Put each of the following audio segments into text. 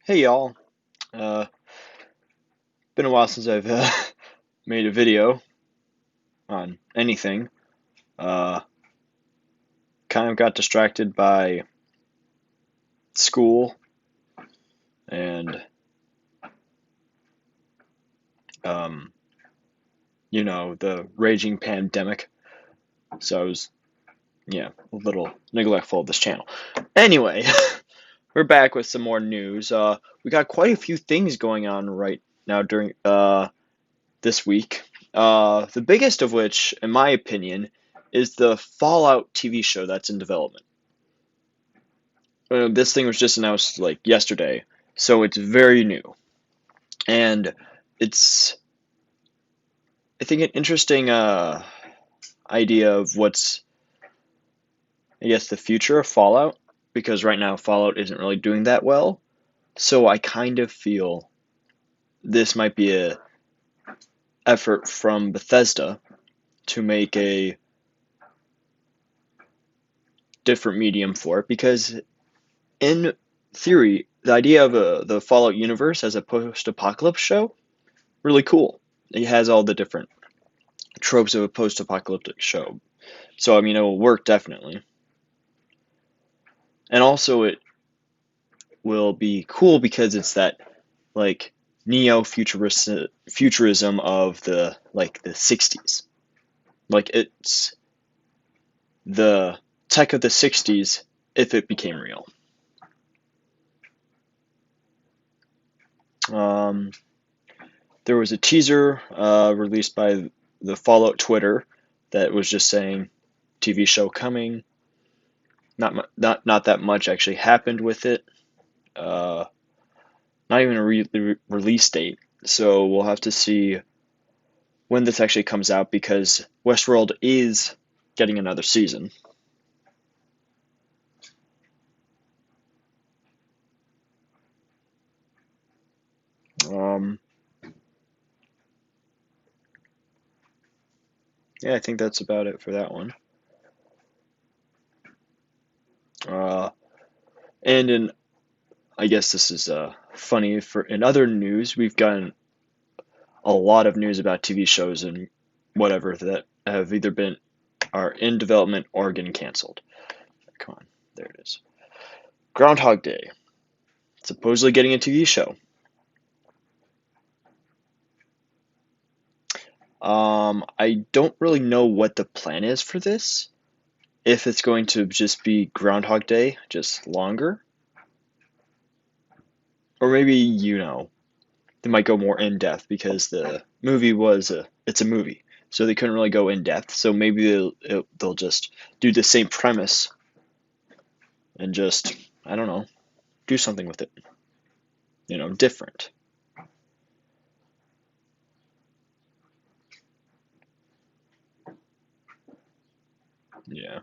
Hey y'all, been a while since I've made a video on anything. Uh, Kind of got distracted by school and, um, the raging pandemic. So I was, a little neglectful of this channel. Anyway, we're back with some more news. We got quite a few things going on right now during this week. The biggest of which, in my opinion, is the Fallout TV show that's in development. This thing was just announced like yesterday, so it's very new, and it's I think an interesting idea of what's the future of Fallout, because right now Fallout isn't really doing that well. So I kind of feel this might be a effort from Bethesda to make a different medium for it, because in theory the idea of the Fallout universe as a post-apocalypse show really cool. It has all the different tropes of a post-apocalyptic show. So I mean, it will work definitely, and also it will be cool because it's that like neo-futurism of the 60s. Like it's the tech of the 60s if it became real. Um, there was a teaser released by the Fallout Twitter that was just saying TV show coming. Not that much actually happened with it. Uh, Not even a release date. So we'll have to see when this actually comes out, because Westworld is getting another season. Um, yeah, I think that's about it for that one. Uh, and I guess this is funny, for in other news, we've gotten a lot of news about TV shows and whatever that have either been are in development or getting canceled. Come on, there it is. Groundhog Day, supposedly getting a TV show. I don't really know what the plan is for this. If it's going to just be Groundhog Day, just longer, or maybe they might go more in depth, because the movie it's a movie, so they couldn't really go in depth. So maybe they'll just do the same premise and just, I don't know, do something with it, different. Yeah.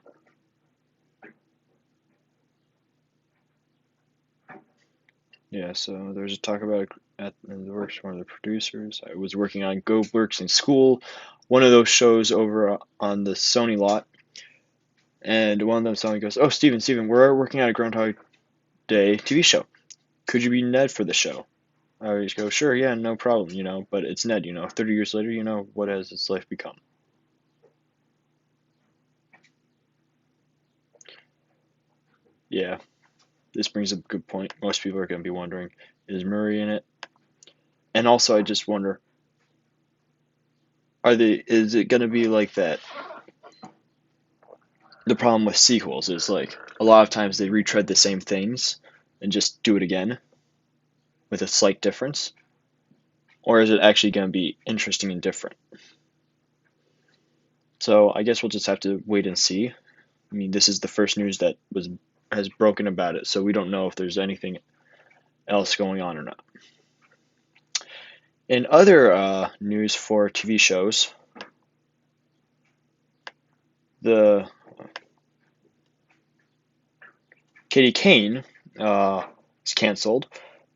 Yeah, so there's a talk about it at the works one of the producers. I was working on Go Works in School, one of those shows over on the Sony lot, and one of them suddenly goes, "Oh, Steven, we're working on a Groundhog Day TV show. Could you be Ned for the show?" I always go, "Sure, yeah, no problem, but it's Ned, 30 years later, what has its life become?" Yeah, this brings up a good point. Most people are going to be wondering, is Murray in it? And also, I just wonder, is it going to be like that? The problem with sequels is, like, a lot of times they retread the same things and just do it again with a slight difference. Or is it actually going to be interesting and different? So I guess we'll just have to wait and see. I mean, this is the first news that has broken about it, so we don't know if there's anything else going on or not. In other news for TV shows, the Katy Keene is canceled.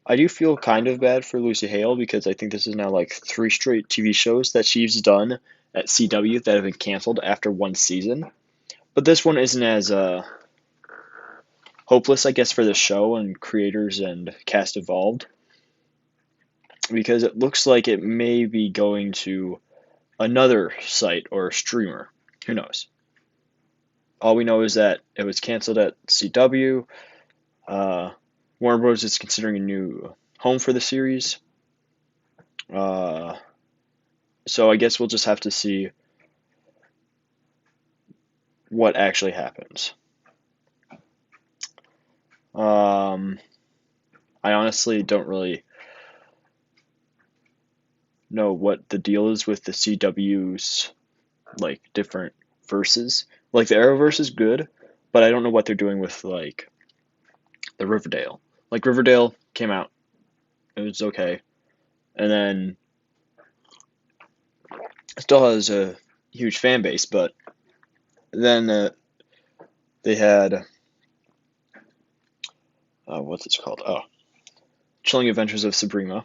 I do feel kind of bad for Lucy Hale, because I think this is now like 3 straight TV shows that she's done at CW that have been canceled after one season. But this one isn't as hopeless, I guess, for the show and creators and cast involved, because it looks like it may be going to another site or streamer. Who knows? All we know is that it was canceled at CW. Uh, Warner Bros. Is considering a new home for the series. Uh, so I guess we'll just have to see what actually happens. I honestly don't really know what the deal is with the CW's like different verses. Like the Arrowverse is good, but I don't know what they're doing with like the Riverdale. Like Riverdale came out, it was okay, and then it still has a huge fan base, but then they had what's it called? Oh, Chilling Adventures of Sabrina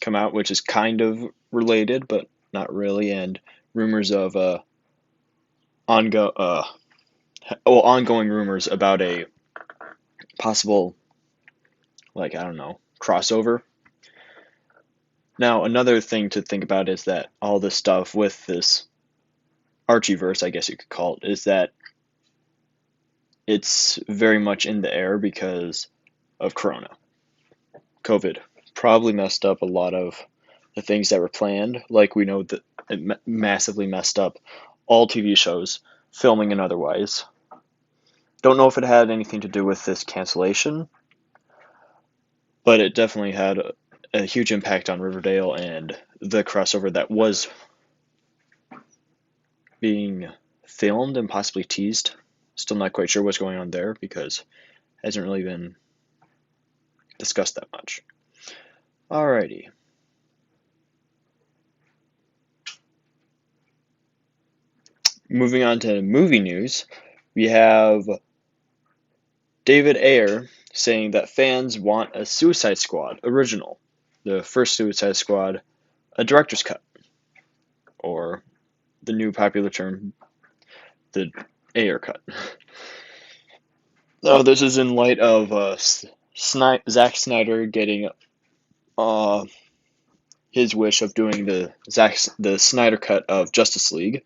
come out, which is kind of related, but not really, and rumors of ongoing rumors about a possible, like, I don't know, crossover. Now, another thing to think about is that all this stuff with this Archieverse, I guess you could call it, is that it's very much in the air because of Corona. COVID probably messed up a lot of the things that were planned. Like we know that it massively messed up all TV shows, filming and otherwise. Don't know if it had anything to do with this cancellation, but it definitely had a huge impact on Riverdale and the crossover that was being filmed and possibly teased. Still not quite sure what's going on there because it hasn't really been discussed that much. Alrighty. Moving on to movie news, we have David Ayer saying that fans want a Suicide Squad original, the first Suicide Squad, a director's cut, or the new popular term, the Ayer cut. Oh, this is in light of Zack Snyder getting uh, his wish of doing the Snyder cut of Justice League.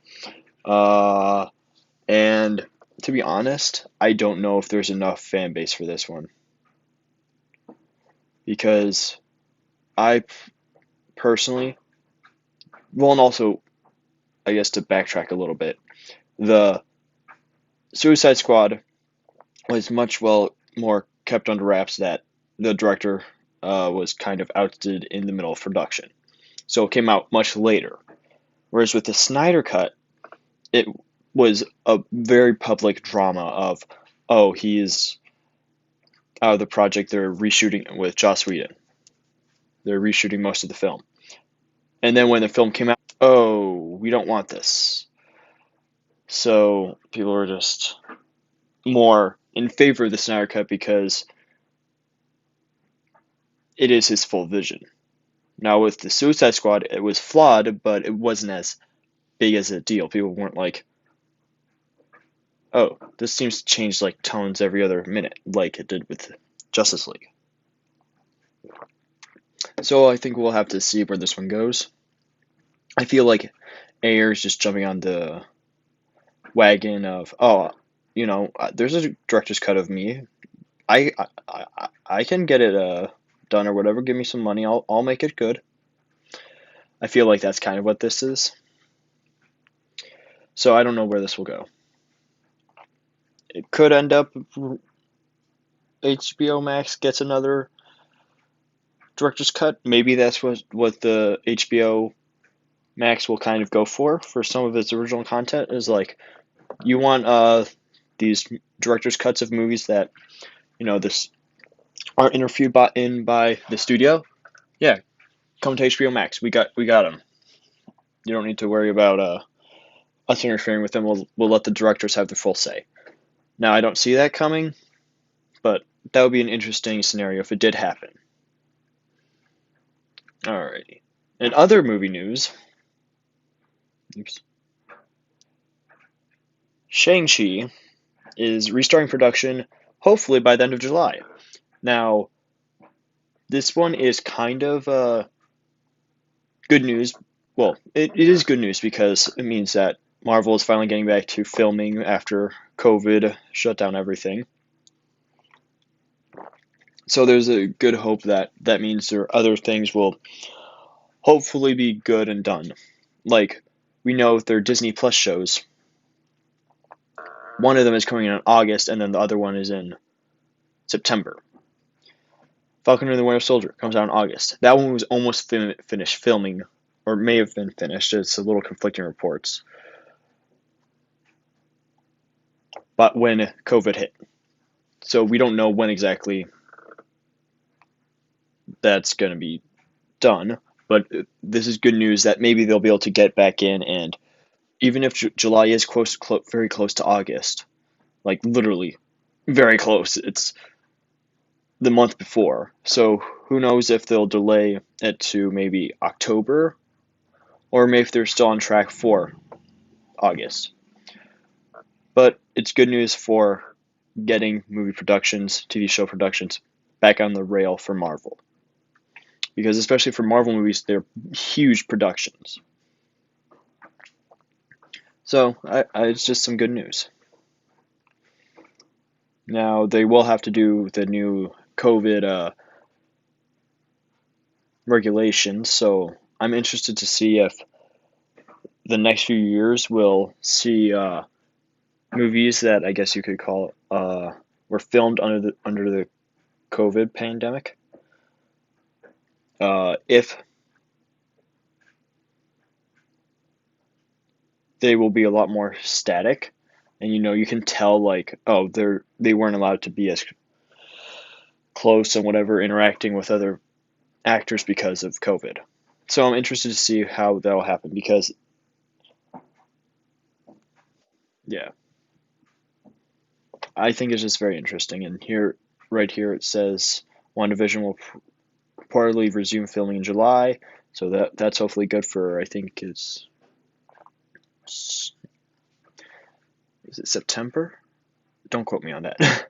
And to be honest, I don't know if there's enough fan base for this one. Because I personally, well, and also, I guess to backtrack a little bit, the Suicide Squad was much more kept under wraps that the director was kind of ousted in the middle of production. So it came out much later. Whereas with the Snyder Cut, it was a very public drama of, oh, he's out of the project, they're reshooting with Joss Whedon. They're reshooting most of the film. And then when the film came out, oh, we don't want this. So people were just more in favor of the Snyder Cut because it is his full vision. Now with the Suicide Squad, it was flawed, but it wasn't as big as a deal. People weren't like, oh, this seems to change like tones every other minute, like it did with Justice League. So I think we'll have to see where this one goes. I feel like Ayer is just jumping on the wagon of, oh, there's a director's cut of me. I can get it done or whatever. Give me some money. I'll make it good. I feel like that's kind of what this is. So I don't know where this will go. It could end up HBO Max gets another director's cut. Maybe that's what the HBO Max will kind of go for some of its original content is like, you want these director's cuts of movies that this aren't interviewed by the studio. Yeah, come to HBO Max. We got them. You don't need to worry about us interfering with them. We'll let the directors have their full say. Now I don't see that coming, but that would be an interesting scenario if it did happen. Alrighty. In other movie news, Shang-Chi is restarting production hopefully by the end of July. Now, this one is kind of good news. Well, it is good news because it means that Marvel is finally getting back to filming after COVID shut down everything. So there's a good hope that that means there other things will hopefully be good and done. Like, we know their Disney Plus shows. One of them is coming in August, and then the other one is in September. Falcon and the Winter Soldier comes out in August. That one was almost finished filming, or may have been finished. It's a little conflicting reports. But when COVID hit. So we don't know when exactly that's going to be done. But this is good news that maybe they'll be able to get back in, and even if July is very close to August, like literally very close, it's the month before. So who knows if they'll delay it to maybe October, or maybe if they're still on track for August. But it's good news for getting movie productions, TV show productions back on the rail for Marvel. Because especially for Marvel movies, they're huge productions. So it's just some good news. Now they will have to do the new COVID regulations, so I'm interested to see if the next few years we'll see movies that I guess you could call were filmed under the COVID pandemic. If they will be a lot more static, and you can tell like they weren't allowed to be as close and whatever interacting with other actors because of COVID. So I'm interested to see how that'll happen because yeah, I think it's just very interesting. And here, right here, it says WandaVision will reportedly resume filming in July, so that's hopefully good for I think is it September? Don't quote me on that.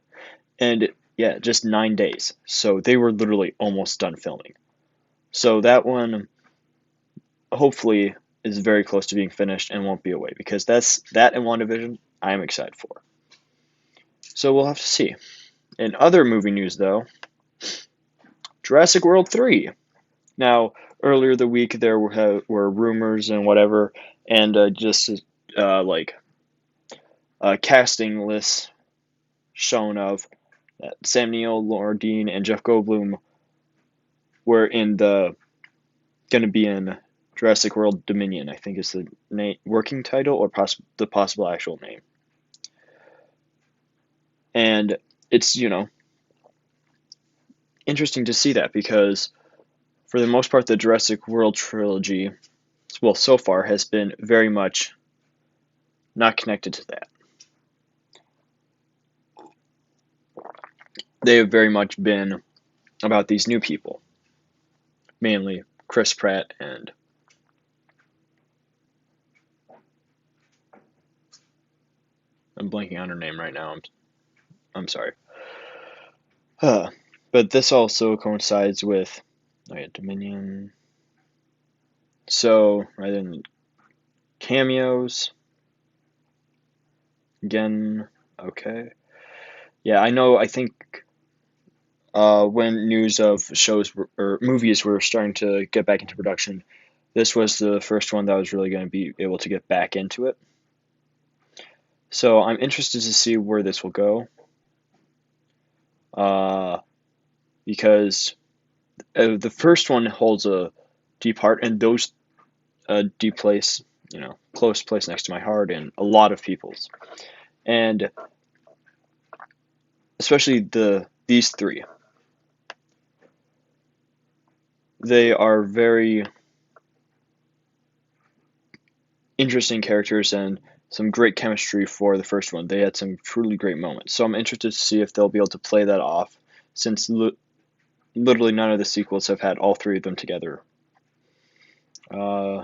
And yeah, just 9 days. So they were literally almost done filming. So that one hopefully is very close to being finished and won't be away because that and WandaVision I am excited for. So we'll have to see. In other movie news though, Jurassic World 3. Now, earlier the week there were rumors and whatever, and just like casting lists shown of Sam Neill, Laura Dean, and Jeff Goldblum were going to be in Jurassic World Dominion. I think is the working title or the possible actual name. And it's interesting to see that because for the most part the Jurassic World trilogy, well so far, has been very much not connected to that. They have very much been about these new people, mainly Chris Pratt and I'm blanking on her name right now. I'm sorry. But this also coincides with Dominion. So rather than cameos, again, okay. Yeah, I know. I think when news of shows or movies were starting to get back into production, this was the first one that was really going to be able to get back into it. So I'm interested to see where this will go. Because the first one holds a deep heart, and those deep place, close place next to my heart, and a lot of people's, and especially these three. They are very interesting characters and some great chemistry for the first one. They had some truly great moments. So I'm interested to see if they'll be able to play that off, since literally none of the sequels have had all three of them together. Yeah.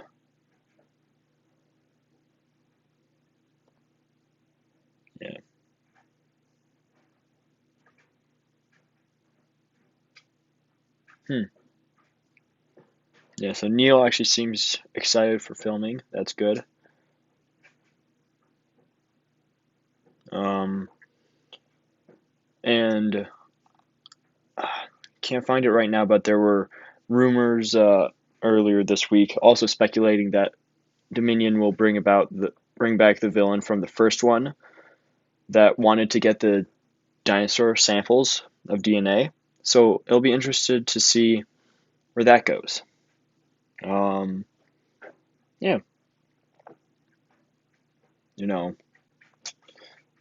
Hmm. Yeah, so Neil actually seems excited for filming. That's good. Um, and can't find it right now, but there were rumors earlier this week also speculating that Dominion will bring back the villain from the first one that wanted to get the dinosaur samples of DNA. So it'll be interested to see where that goes. Um, yeah, you know,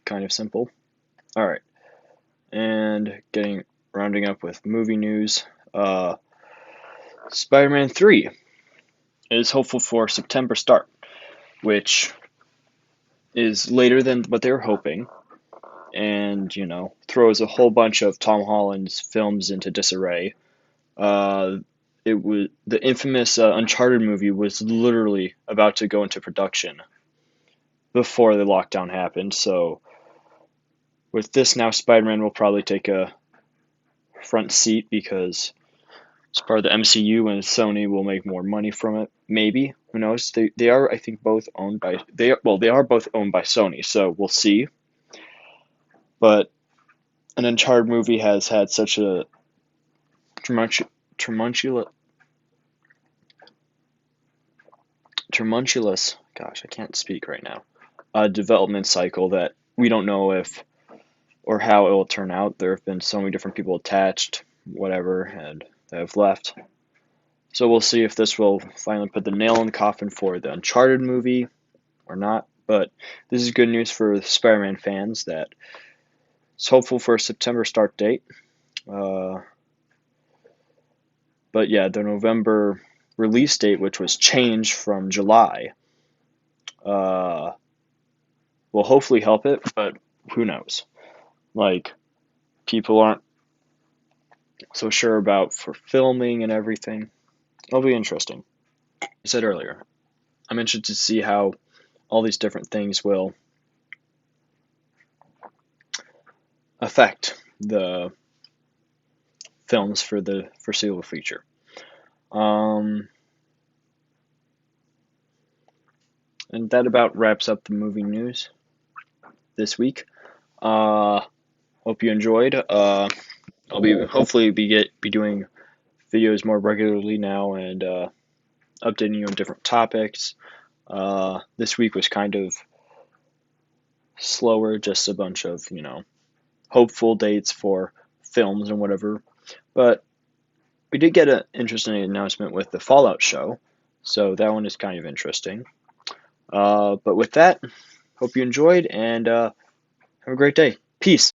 kind of simple. All right, and getting rounding up with movie news. Spider-Man 3 is hopeful for September start, which is later than what they were hoping, and throws a whole bunch of Tom Holland's films into disarray. Uh, it was the infamous Uncharted movie was literally about to go into production before the lockdown happened. So with this now, Spider-Man will probably take a front seat because it's part of the MCU, and Sony will make more money from it. Maybe, who knows? They are, I think, both owned by they are both owned by Sony. So we'll see. But an Uncharted movie has had such a tumultuous, tumultuous, gosh, I can't speak right now, development cycle that we don't know if or how it will turn out. There have been so many different people attached, whatever, and that have left. So we'll see if this will finally put the nail in the coffin for the Uncharted movie or not. But this is good news for Spider-Man fans that it's hopeful for a September start date. Uh, but yeah, the November release date, which was changed from July, uh, will hopefully help it, but who knows? Like, people aren't so sure about for filming and everything. It'll be interesting. I said earlier, I'm interested to see how all these different things will affect the films for the foreseeable future. Um, and that about wraps up the movie news this week. Uh, hope you enjoyed. I'll be hopefully be doing videos more regularly now and updating you on different topics. This week was kind of slower, just a bunch of hopeful dates for films and whatever. But we did get an interesting announcement with the Fallout show, so that one is kind of interesting. But with that, hope you enjoyed and have a great day. Peace.